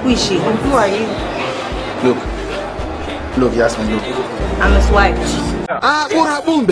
Who is she? Who are you? Look, Yasmin, look. I'm his wife. What happened?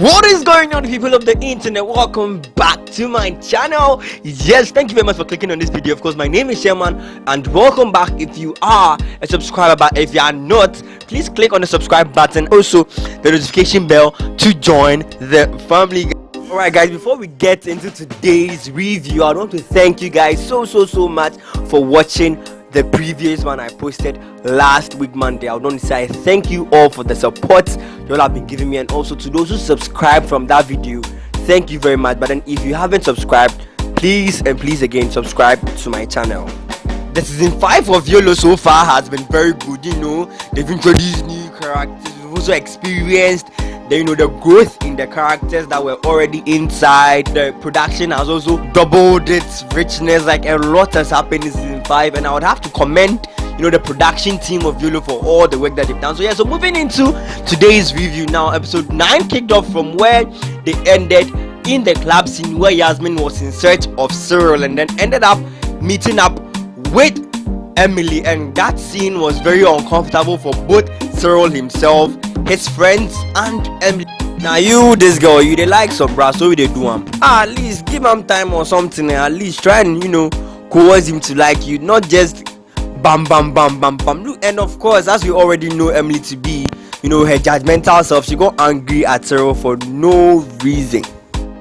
What is going on, people of the internet? Welcome back to my channel. Yes, thank you very much for clicking on this video. Of course, my name is Sherman, and welcome back if you are a subscriber. But if you are not, please click on the subscribe button, also the notification bell to join the family. Alright guys, before we get into today's review, I want to thank you guys so much for watching the previous one I posted last week Monday. I want to say thank you all for the support you all have been giving me, and also to those who subscribed from that video, thank you very much. But then if you haven't subscribed, please again subscribe to my channel. The season 5 of YOLO so far has been very good. They've introduced new characters. We've also experienced the growth in the characters that were already inside. The production has also doubled its richness. Like, a lot has happened in season 5, and I would have to commend the production team of YOLO for all the work that they've done. So moving into today's review now. Episode 9 kicked off from where they ended in the club scene, where Yasmin was in search of Cyril and then ended up meeting up with Emily, and that scene was very uncomfortable for both Cyril himself, his friends, and Emily. Now you, this girl, you they like some bra, so they do at least give him time or something, at least try and coerce him to like you, not just bam. Look, and of course, as we already know Emily to be, her judgmental self, she got angry at Cyril for no reason.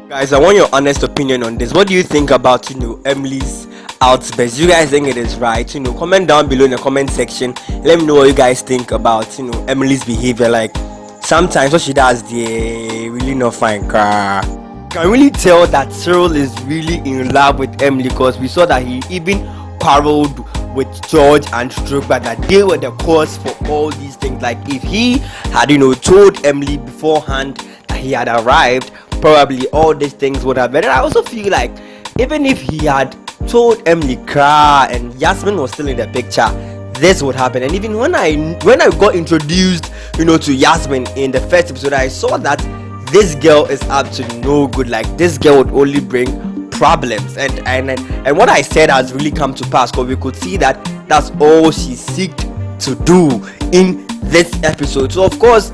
Guys, I want your honest opinion on this. What do you think about Emily's outburst? You guys think it is right? Comment down below in the comment section. Let me know what you guys think about Emily's behavior. Like, sometimes what she does, they really not fine. Can really tell that Cyril is really in love with Emily, because we saw that he even quarreled with George and Drogba, that they were the cause for all these things. Like, if he had told Emily beforehand that he had arrived, probably all these things would have been. And I also feel like even if he had told Emily and Yasmin was still in the picture, this would happen. And even when I got introduced to Yasmin in the first episode, I saw that this girl is up to no good. Like, this girl would only bring problems, and what I said has really come to pass, because we could see that that's all she seeked to do in this episode. So of course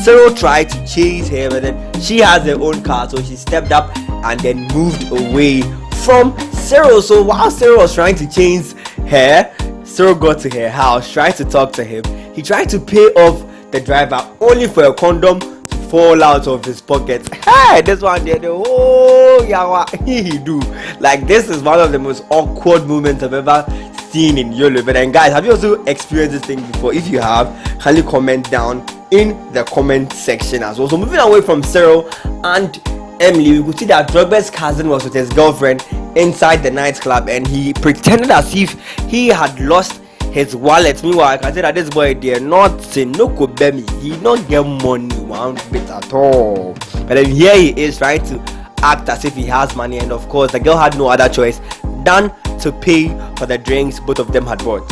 Cyril tried to chase her, but then she has her own car, so she stepped up and then moved away from Cyril. So while Cyril was trying to chase her, Cyril got to her house, tried to talk to him. He tried to pay off the driver, only for a condom to fall out of his pocket. Hey, this one there, the whole yawa he do. Like, this is one of the most awkward moments I've ever seen in YOLO. But then guys, have you also experienced this thing before? If you have, kindly comment down in the comment section as well. So moving away from Cyril and Emily, we could see that Drogba's cousin was with his girlfriend inside the nightclub, and he pretended as if he had lost his wallet. Meanwhile, I can say that this boy did not say no kobemi. He did not get money one bit at all. But then here he is trying to act as if he has money, and of course the girl had no other choice than to pay for the drinks both of them had bought.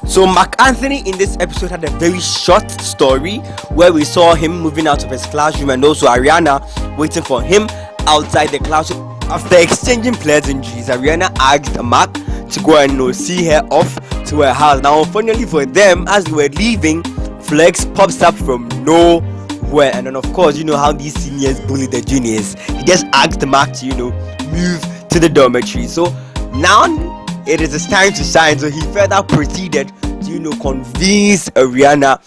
So Mark Anthony in this episode had a very short story where we saw him moving out of his classroom, and also Ariana waiting for him outside the classroom. After exchanging pleasantries, Ariana asked Mark to go and see her off to her house. Now, unfortunately for them, as they were leaving, Flex pops up from nowhere, and then of course how these seniors bully the juniors. He just asked Mark to move to the dormitory. So now it is his time to shine. So he further proceeded to convince Ariana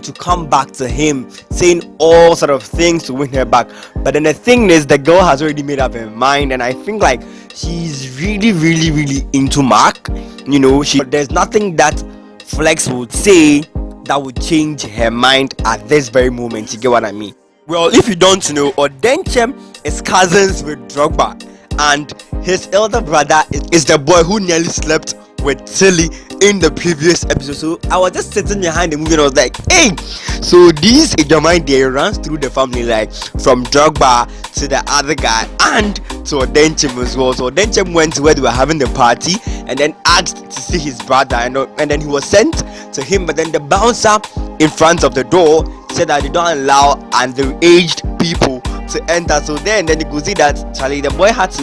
to come back to him, saying all sort of things to win her back. But then the thing is, the girl has already made up her mind, and I think like she's really into Mark. There's nothing that Flex would say that would change her mind at this very moment. You get what I mean? Well, if you don't know, Odenchem is cousins with Drogba, and his elder brother is the boy who nearly slept with Tilly in the previous episode. So I was just sitting behind the movie and I was like, hey, so this Ijamai day runs through the family, like from Drogba to the other guy and to Odenchem as well. So Odenchem went to where they were having the party and then asked to see his brother, and then he was sent to him, but then the bouncer in front of the door said that they don't allow underaged people to enter. So then you could see that Charlie, the boy had to,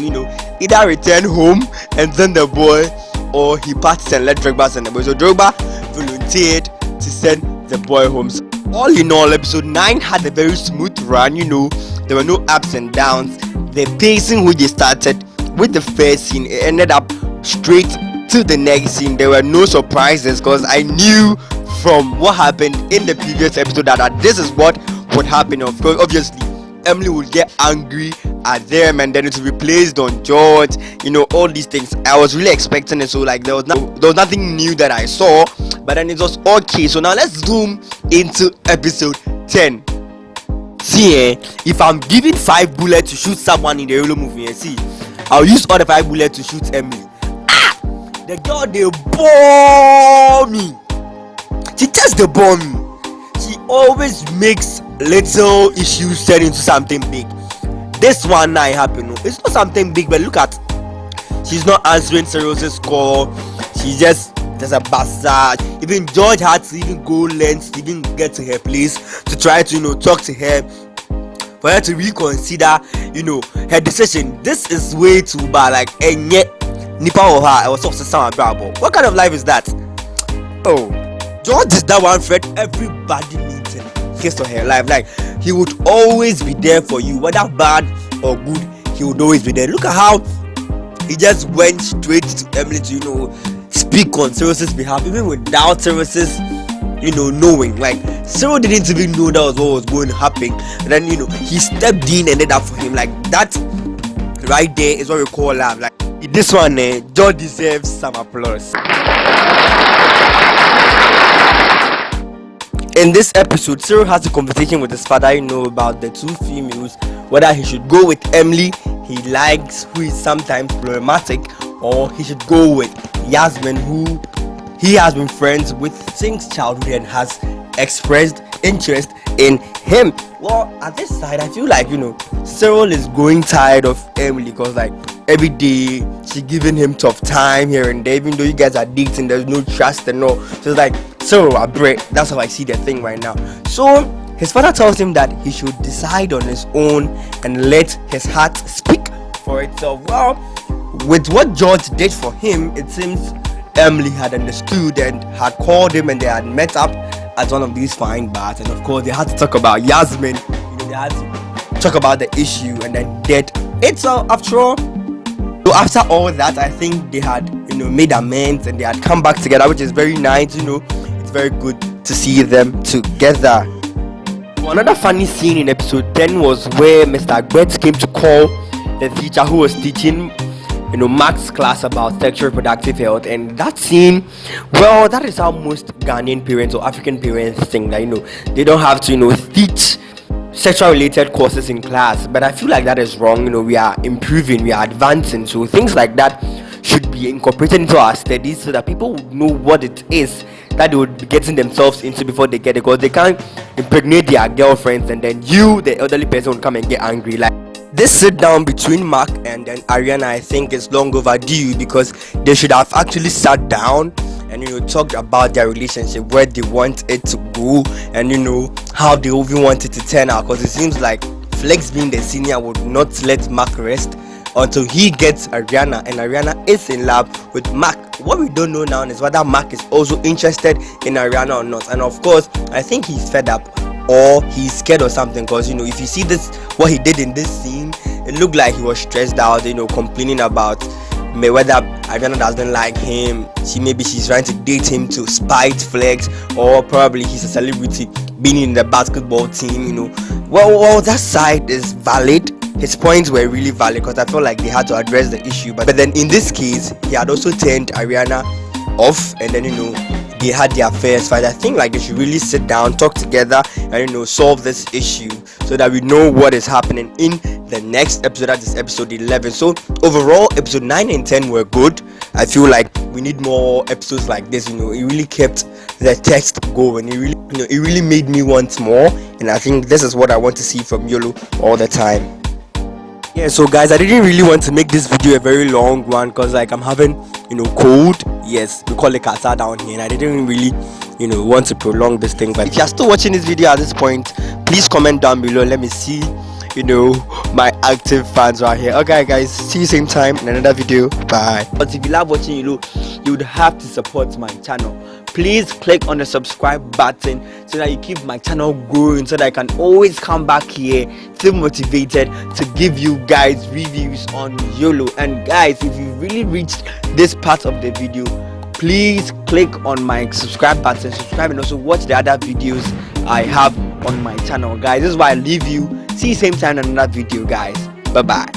either return home and send the boy, or he parties and let Drogba send the boy. So Drogba volunteered to send the boy home. So all in all, episode 9 had a very smooth run. There were no ups and downs. The pacing which they started with the first scene, it ended up straight to the next scene. There were no surprises because I knew from what happened in the previous episode that this is what would happen. Of course, obviously, Emily would get angry at them and then it will be placed on George. All these things. I was really expecting it. So there was nothing new that I saw, but then it was okay. So now let's zoom into episode 10. See, if I'm given 5 bullets to shoot someone in the YOLO movie, I'll use all the 5 bullets to shoot Emily. The girl, they bore me. She just the bore me. She always makes little issues turn into something big. This one night happened. It's not something big, but look at, she's not answering Cyril's call. She just there's a bastard. Even George had to even go lengths to even get to her place to try to talk to her, for her to reconsider her decision. This is way too bad. And yet nipa or her, I was also sound bravo. What kind of life is that? Oh, George is that one friend everybody needs in his or her life. He would always be there for you, whether bad or good. He would always be there. Look at how he just went straight to Emily to speak on Cyril's behalf, even without Cyril's knowing. Cyril didn't even know that was what was going to happen, and then he stepped in and did that for him. That right there is what we call love. This one, George deserves some applause. In this episode, Cyril has a conversation with his father, about the 2 females, whether he should go with Emily, he likes, who is sometimes problematic, or he should go with Yasmin, who he has been friends with since childhood and has expressed interest in him. Well, at this side, I feel like Cyril is growing tired of Emily, because every day she giving him tough time here and there. Even though you guys are dating, there's no trust and all. So it's Cyril, I break. That's how I see the thing right now. So his father tells him that he should decide on his own and let his heart speak for itself. Well, with what George did for him, it seems Emily had understood and had called him, and they had met up at one of these fine bars, and of course they had to talk about Yasmin. They had to talk about the issue, and then did it. So after all that, I think they had made amends and they had come back together, which is very nice. It's very good to see them together. Another funny scene in episode 10 was where Mr. Agbet came to call the teacher who was teaching Mark's class about sexual reproductive health. And that scene, well, that is how most Ghanaian parents or African parents think, that they don't have to teach sexual related courses in class. But I feel like that is wrong. We are improving, we are advancing, so things like that should be incorporated into our studies so that people would know what it is that they would be getting themselves into before they get it, because they can't impregnate their girlfriends and then you, the elderly person, will come and get angry. This sit down between Mark and then Ariana, I think is long overdue, because they should have actually sat down and talked about their relationship, where they want it to go, and how they even want it to turn out. Because it seems like Flex, being the senior, would not let Mark rest until he gets Ariana, and Ariana is in love with Mark. What we don't know now is whether Mark is also interested in Ariana or not. And of course, I think he's fed up or he's scared or something, because if you see this, what he did in this scene, it looked like he was stressed out, complaining about whether Ariana doesn't like him. She's trying to date him to spite Flex, or probably he's a celebrity being in the basketball team. Well, that side is valid. His points were really valid, because I felt like they had to address the issue. But then in this case, he had also turned Ariana off, and then they had their first fight. I think they should really sit down, talk together, and solve this issue so that we know what is happening in the next episode. That is episode 11. So overall, episode 9 and 10 were good. I feel like we need more episodes like this. It really kept the text going. It really made me want more, and I think this is what I want to see from YOLO all the time. Yeah, so guys, I didn't really want to make this video a very long one, because I'm having cold. Yes, we call it casa down here, and I didn't really want to prolong this thing. But if you're still watching this video at this point, please comment down below. Let me see my active fans right here. Okay guys, see you same time in another video. Bye. But if you love watching you would have to support my channel. Please click on the subscribe button so that you keep my channel growing, so that I can always come back here, feel motivated to give you guys reviews on YOLO. And guys, if you really reached this part of the video, please click on my subscribe button, subscribe, and also watch the other videos I have on my channel. Guys, this is why I leave you. See you same time in another video, guys. Bye bye.